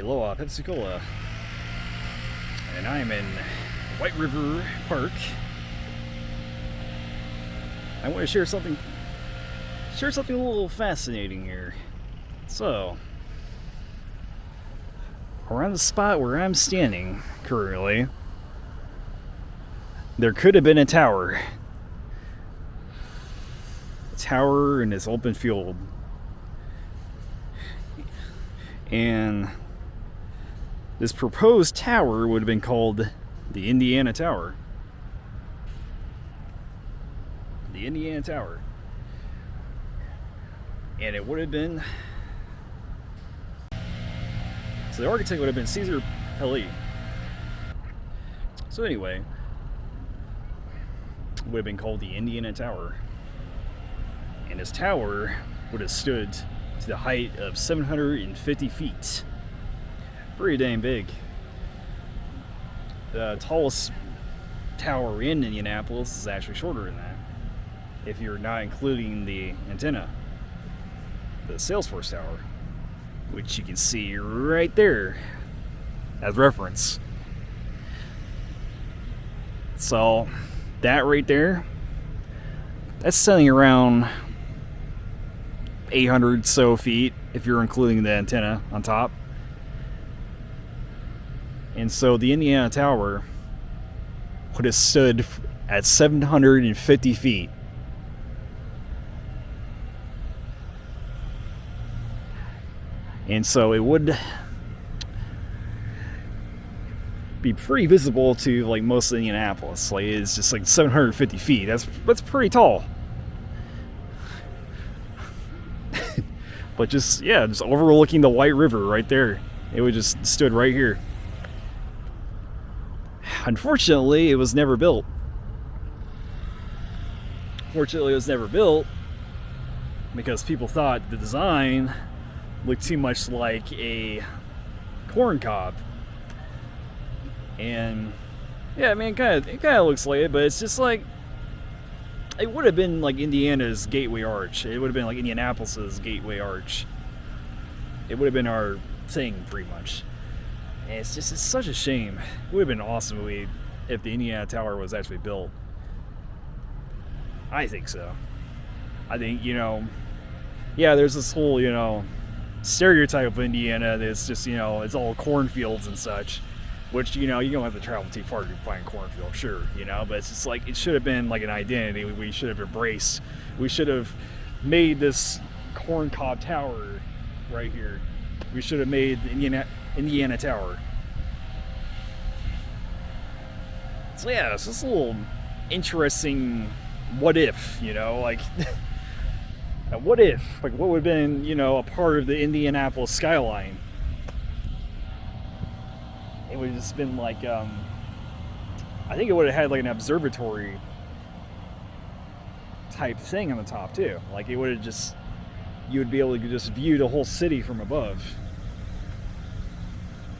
Aloha, Pepsi-Cola. And I am in White River Park. I want to share something a little fascinating here. So, around the spot where I'm standing currently, there could have been a tower. A tower in this open field. And this proposed tower would have been called the Indiana Tower. The Indiana Tower. And it would have been... So the architect would have been Caesar Pelli. So anyway, it would have been called the Indiana Tower. And this tower would have stood to the height of 750 feet. Pretty dang big. The tallest tower in Indianapolis is actually shorter than that, if you're not including the antenna, the Salesforce Tower, which you can see right there as reference. So that right there, that's sitting around 800 so feet if you're including the antenna on top. And so the Indiana Tower would have stood at 750 feet. And so it would be pretty visible to like most of Indianapolis. Like it's just like 750 feet. That's pretty tall. But just overlooking the White River right there. It would just stood right here. Unfortunately, it was never built. Because people thought the design looked too much like a corn cob. And yeah, I mean, it kind of looks like it, but it's just like it would have been like Indiana's Gateway Arch. It would have been like Indianapolis's Gateway Arch. It would have been our thing, pretty much. And it's such a shame. It would have been awesome if the Indiana Tower was actually built. I think so. I think, there's this whole, stereotype of Indiana that's just, it's all cornfields and such, which, you don't have to travel too far to find cornfield, sure, but it's just like, it should have been like an identity we should have embraced. We should have made this corncob tower right here. We should have made the Indiana Tower. So yeah, it's just a little interesting what if, like what if, like what would have been, a part of the Indianapolis skyline. It would have just been like, I think it would have had like an observatory type thing on the top too. Like it would have you would be able to just view the whole city from above.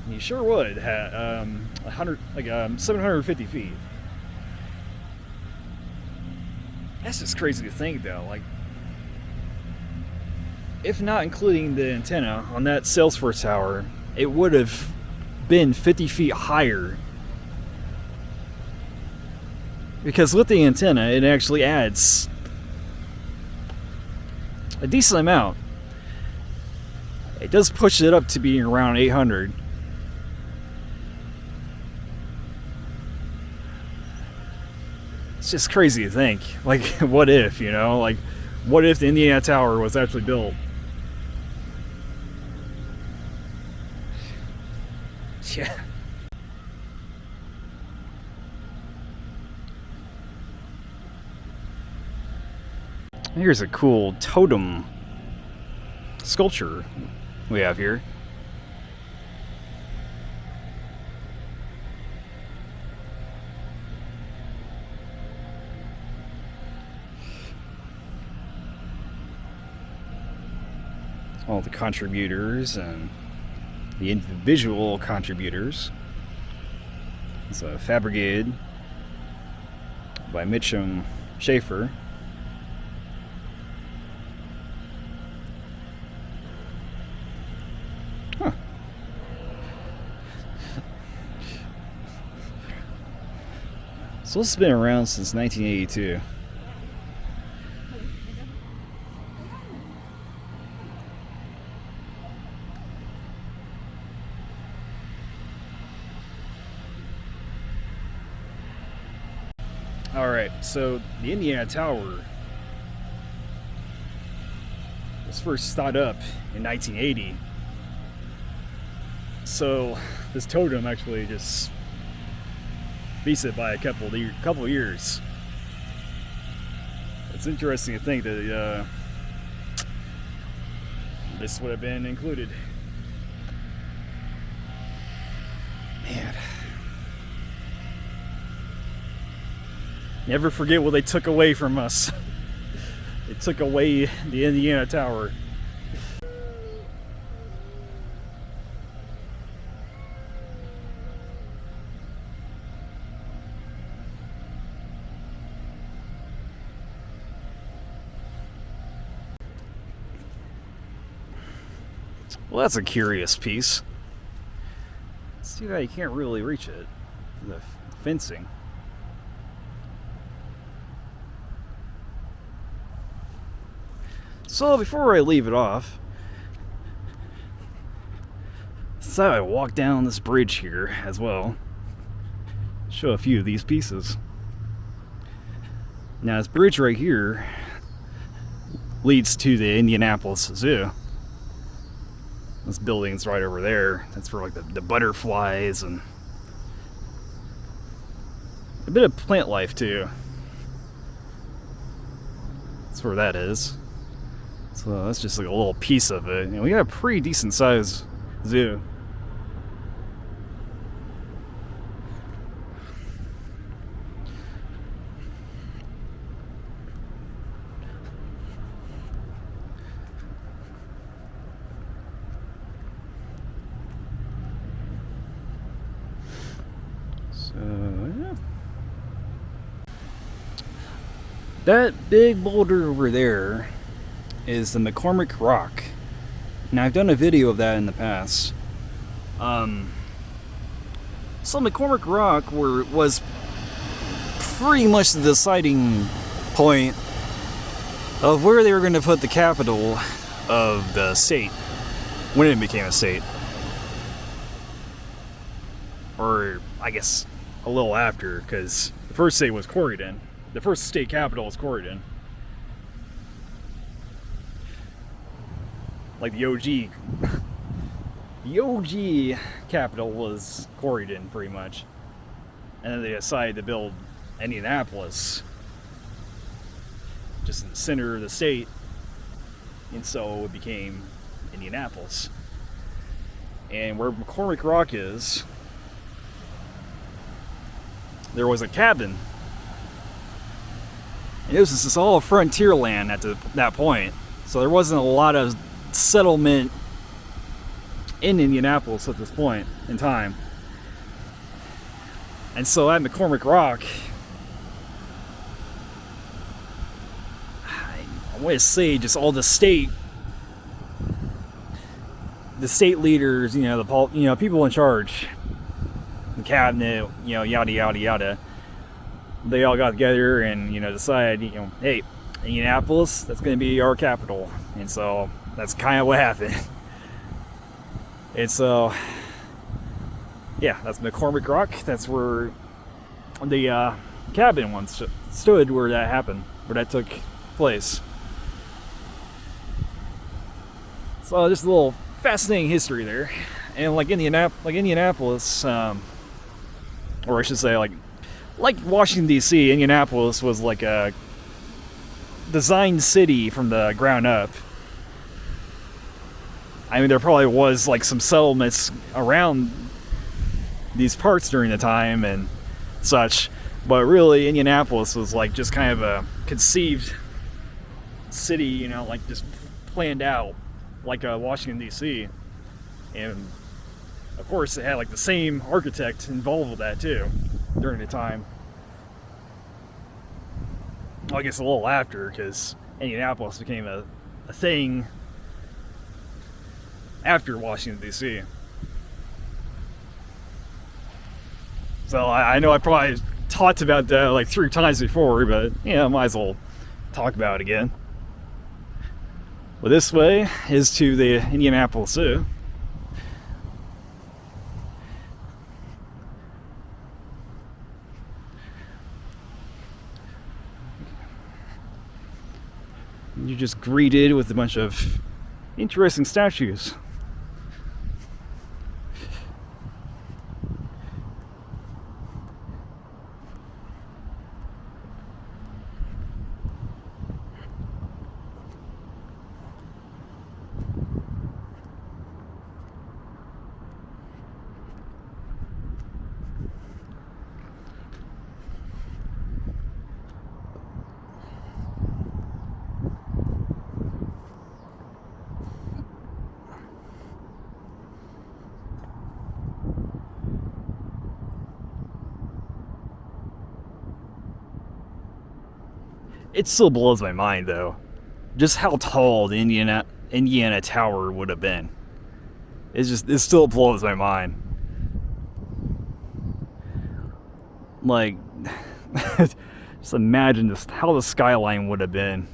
And you sure would have 750 feet. That's just crazy to think though. Like, if not including the antenna on that Salesforce Tower, it would have been 50 feet higher. Because with the antenna, it actually adds a decent amount. It does push it up to being around 800. It's just crazy to think. Like, what if, Like, what if the Indiana Tower was actually built? Yeah. Here's a cool totem sculpture we have here. All the contributors and the individual contributors. It's fabricated by Mitchum Schaefer. So it's been around since 1982. Alright, so the Indiana Tower was first thought up in 1980. So this totem actually just beats it by a couple of years. It's interesting to think that this would have been included. Man. Never forget what they took away from us. They took away the Indiana Tower. Well, that's a curious piece. It's too bad you can't really reach it. The fencing. So before I leave it off, so I walk down this bridge here as well. Show a few of these pieces. Now this bridge right here leads to the Indianapolis Zoo. This building's right over there. That's for like the butterflies and a bit of plant life too. That's where that is. So that's just like a little piece of it. And we got a pretty decent sized zoo. So yeah. That big boulder over there is the McCormick Rock. Now I've done a video of that in the past. So McCormick Rock was pretty much the deciding point of where they were going to put the capital of the state when it became a state. Or I guess a little after, because the first state was Corydon. The first state capital was Corydon. Like the OG capital was Corydon, pretty much. And then they decided to build Indianapolis just in the center of the state, and so it became Indianapolis. And where McCormick Rock is, there was a cabin. And it was just all frontier land at that point. So there wasn't a lot of settlement in Indianapolis at this point in time. And so at McCormick Rock, I want to say just all the state leaders, the people in charge, the cabinet, yada yada yada, they all got together and decided, hey, Indianapolis, that's going to be our capital. And so that's kind of what happened. And so, yeah, that's McCormick Rock. That's where the cabin once stood, where that happened, where that took place. So just a little fascinating history there. And like Indianapolis, or I should say like Washington D.C., Indianapolis was like a designed city from the ground up. I mean, there probably was like some settlements around these parts during the time and such, but really Indianapolis was like just kind of a conceived city, like just planned out like Washington D.C. And of course it had like the same architect involved with that too during the time. Well, I guess a little after, because Indianapolis became a thing after Washington D.C. So I know I probably talked about that like 3 times before, but yeah, might as well talk about it again. Well, this way is to the Indianapolis Zoo. You're just greeted with a bunch of interesting statues. It still blows my mind, though, just how tall the Indiana Tower would have been. It still blows my mind. Like, just imagine just how the skyline would have been.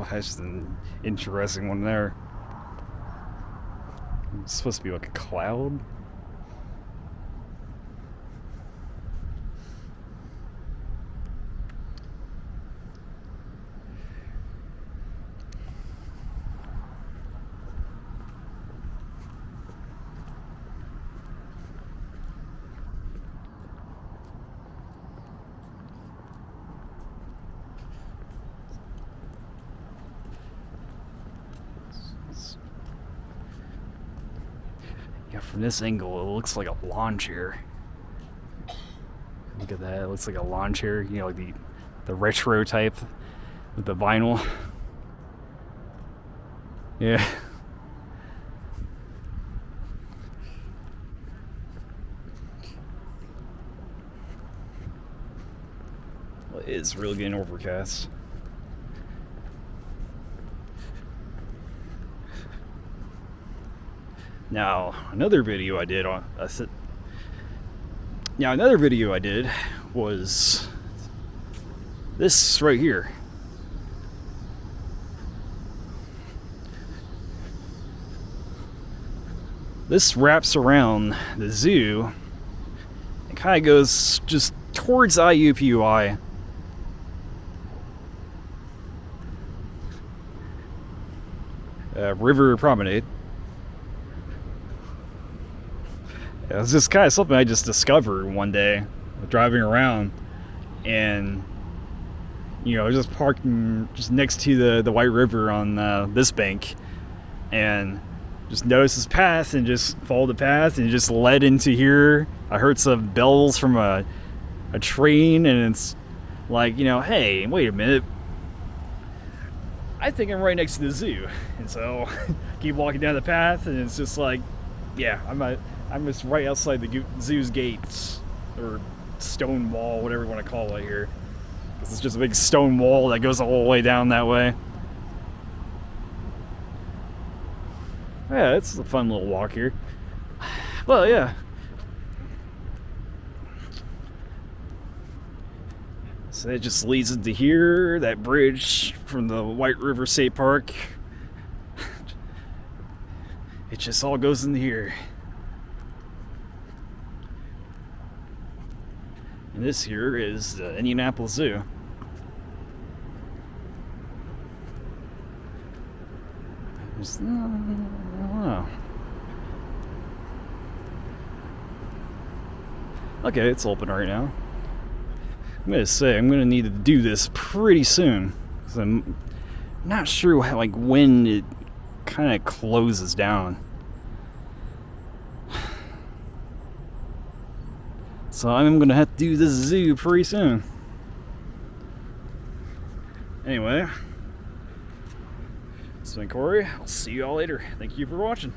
That's an interesting one there. It's supposed to be like a cloud. Yeah, from this angle, it looks like a lawn chair. Look at that, it looks like a lawn chair, you know, like the retro type with the vinyl. Yeah. Well, it is really getting overcast. Now, another video I did was this right here. This wraps around the zoo. It kind of goes just towards IUPUI. River Promenade. It was just kind of something I just discovered one day driving around, and you know, just parking just next to the White River on this bank, and just noticed this path and just followed the path and just led into here. I heard some bells from a train, and it's like, you know, hey, wait a minute, I think I'm right next to the zoo. And so keep walking down the path, and it's just like, yeah, I'm just right outside the zoo's gates, or stone wall, whatever you want to call it here. It's just a big stone wall that goes all the way down that way. Yeah, it's a fun little walk here. Well, yeah. So it just leads into here, that bridge from the White River State Park. It just all goes into here. And this here is the Indianapolis Zoo. I don't know. Okay, it's open right now. I'm gonna say I'm gonna need to do this pretty soon, because I'm not sure how, like, when it kind of closes down. So I'm gonna have to do this zoo pretty soon. Anyway, it's been Corey. I'll see you all later. Thank you for watching.